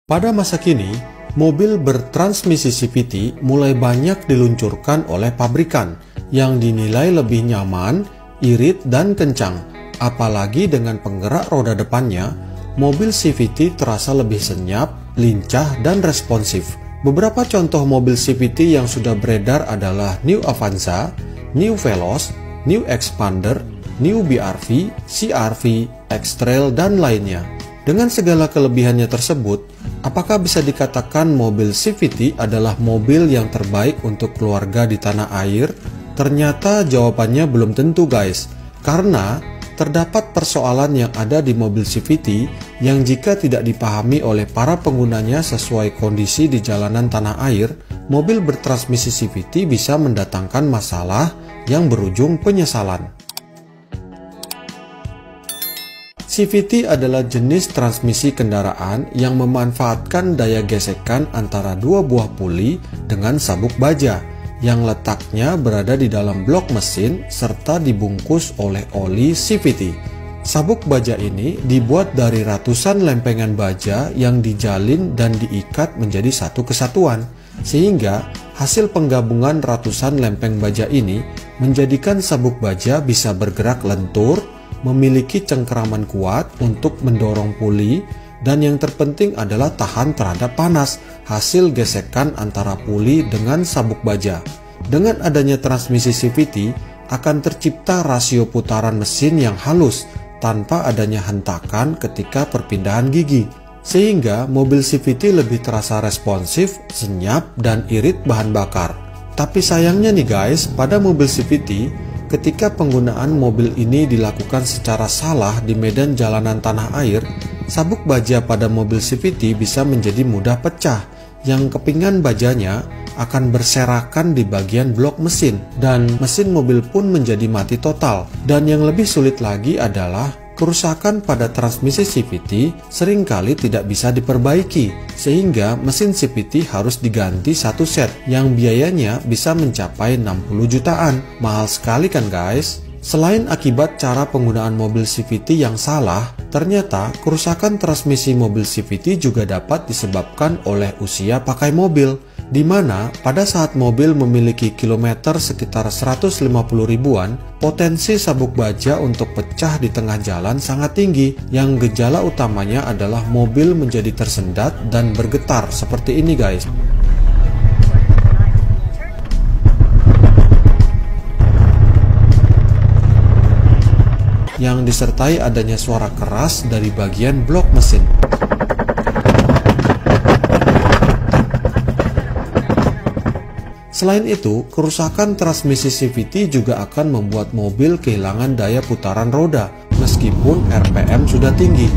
Pada masa kini, mobil bertransmisi CVT mulai banyak diluncurkan oleh pabrikan yang dinilai lebih nyaman, irit, dan kencang. Apalagi dengan penggerak roda depannya, mobil CVT terasa lebih senyap, lincah, dan responsif. Beberapa contoh mobil CVT yang sudah beredar adalah New Avanza, New Veloz, New Expander, New BRV, CR-V, X-Trail, dan lainnya. Dengan segala kelebihannya tersebut, apakah bisa dikatakan mobil CVT adalah mobil yang terbaik untuk keluarga di tanah air? Ternyata jawabannya belum tentu guys, karena terdapat persoalan yang ada di mobil CVT yang jika tidak dipahami oleh para penggunanya sesuai kondisi di jalanan tanah air, mobil bertransmisi CVT bisa mendatangkan masalah yang berujung penyesalan. CVT adalah jenis transmisi kendaraan yang memanfaatkan daya gesekan antara dua buah puli dengan sabuk baja yang letaknya berada di dalam blok mesin serta dibungkus oleh oli CVT. Sabuk baja ini dibuat dari ratusan lempengan baja yang dijalin dan diikat menjadi satu kesatuan, sehingga hasil penggabungan ratusan lempeng baja ini menjadikan sabuk baja bisa bergerak lentur, memiliki cengkeraman kuat untuk mendorong puli, dan yang terpenting adalah tahan terhadap panas hasil gesekan antara puli dengan sabuk baja. Dengan adanya transmisi CVT akan tercipta rasio putaran mesin yang halus tanpa adanya hentakan ketika perpindahan gigi, sehingga mobil CVT lebih terasa responsif, senyap, dan irit bahan bakar. Tapi sayangnya nih guys, pada mobil CVT ketika penggunaan mobil ini dilakukan secara salah di medan jalanan tanah air, sabuk baja pada mobil CVT bisa menjadi mudah pecah, yang kepingan bajanya akan berserakan di bagian blok mesin, dan mesin mobil pun menjadi mati total. Dan yang lebih sulit lagi adalah kerusakan pada transmisi CVT seringkali tidak bisa diperbaiki, sehingga mesin CVT harus diganti satu set yang biayanya bisa mencapai 60 jutaan. Mahal sekali kan guys? Selain akibat cara penggunaan mobil CVT yang salah, ternyata kerusakan transmisi mobil CVT juga dapat disebabkan oleh usia pakai mobil, di mana pada saat mobil memiliki kilometer sekitar 150 ribuan, potensi sabuk baja untuk pecah di tengah jalan sangat tinggi, yang gejala utamanya adalah mobil menjadi tersendat dan bergetar seperti ini guys. Yang disertai adanya suara keras dari bagian blok mesin. Selain itu, kerusakan transmisi CVT juga akan membuat mobil kehilangan daya putaran roda meskipun RPM sudah tinggi,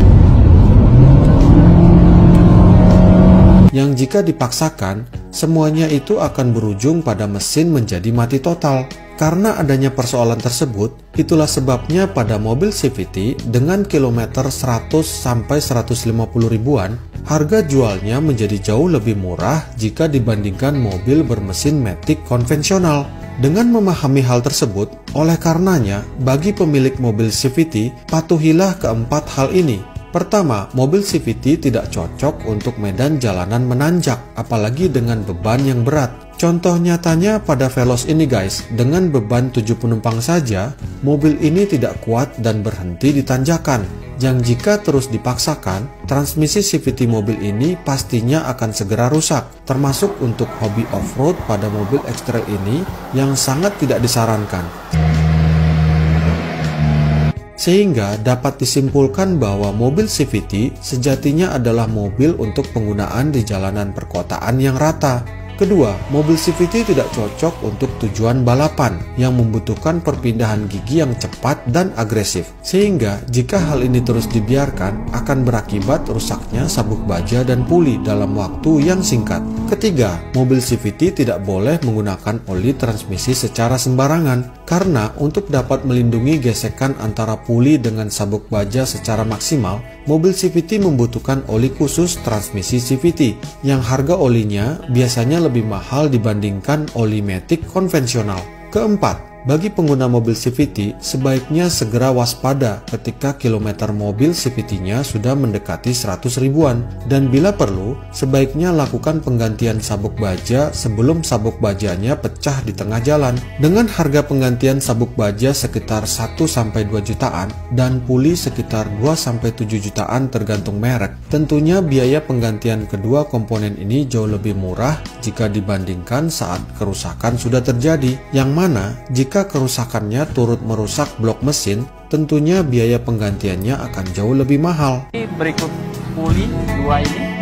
yang jika dipaksakan, semuanya itu akan berujung pada mesin menjadi mati total. Karena adanya persoalan tersebut, itulah sebabnya pada mobil CVT dengan kilometer 100 sampai 150 ribuan, harga jualnya menjadi jauh lebih murah jika dibandingkan mobil bermesin matic konvensional. Dengan memahami hal tersebut, oleh karenanya, bagi pemilik mobil CVT, patuhilah keempat hal ini. Pertama, mobil CVT tidak cocok untuk medan jalanan menanjak, apalagi dengan beban yang berat. Contoh nyatanya pada Veloz ini guys, dengan beban 7 penumpang saja, mobil ini tidak kuat dan berhenti di tanjakan, yang jika terus dipaksakan, transmisi CVT mobil ini pastinya akan segera rusak, termasuk untuk hobi off-road pada mobil X-Trail ini yang sangat tidak disarankan. Sehingga dapat disimpulkan bahwa mobil CVT sejatinya adalah mobil untuk penggunaan di jalanan perkotaan yang rata. Kedua, mobil CVT tidak cocok untuk tujuan balapan yang membutuhkan perpindahan gigi yang cepat dan agresif. Sehingga jika hal ini terus dibiarkan akan berakibat rusaknya sabuk baja dan puli dalam waktu yang singkat. Ketiga, mobil CVT tidak boleh menggunakan oli transmisi secara sembarangan, karena untuk dapat melindungi gesekan antara puli dengan sabuk baja secara maksimal, mobil CVT membutuhkan oli khusus transmisi CVT yang harga olinya biasanya lebih mahal dibandingkan oli matic konvensional. Keempat, Bagi pengguna mobil CVT, sebaiknya segera waspada ketika kilometer mobil CVT-nya sudah mendekati 100 ribuan. Dan bila perlu, sebaiknya lakukan penggantian sabuk baja sebelum sabuk bajanya pecah di tengah jalan. Dengan harga penggantian sabuk baja sekitar 1-2 jutaan dan puli sekitar 2-7 jutaan tergantung merek, tentunya biaya penggantian kedua komponen ini jauh lebih murah jika dibandingkan saat kerusakan sudah terjadi, yang mana jika kerusakannya turut merusak blok mesin, tentunya biaya penggantiannya akan jauh lebih mahal. Berikut puli dua ini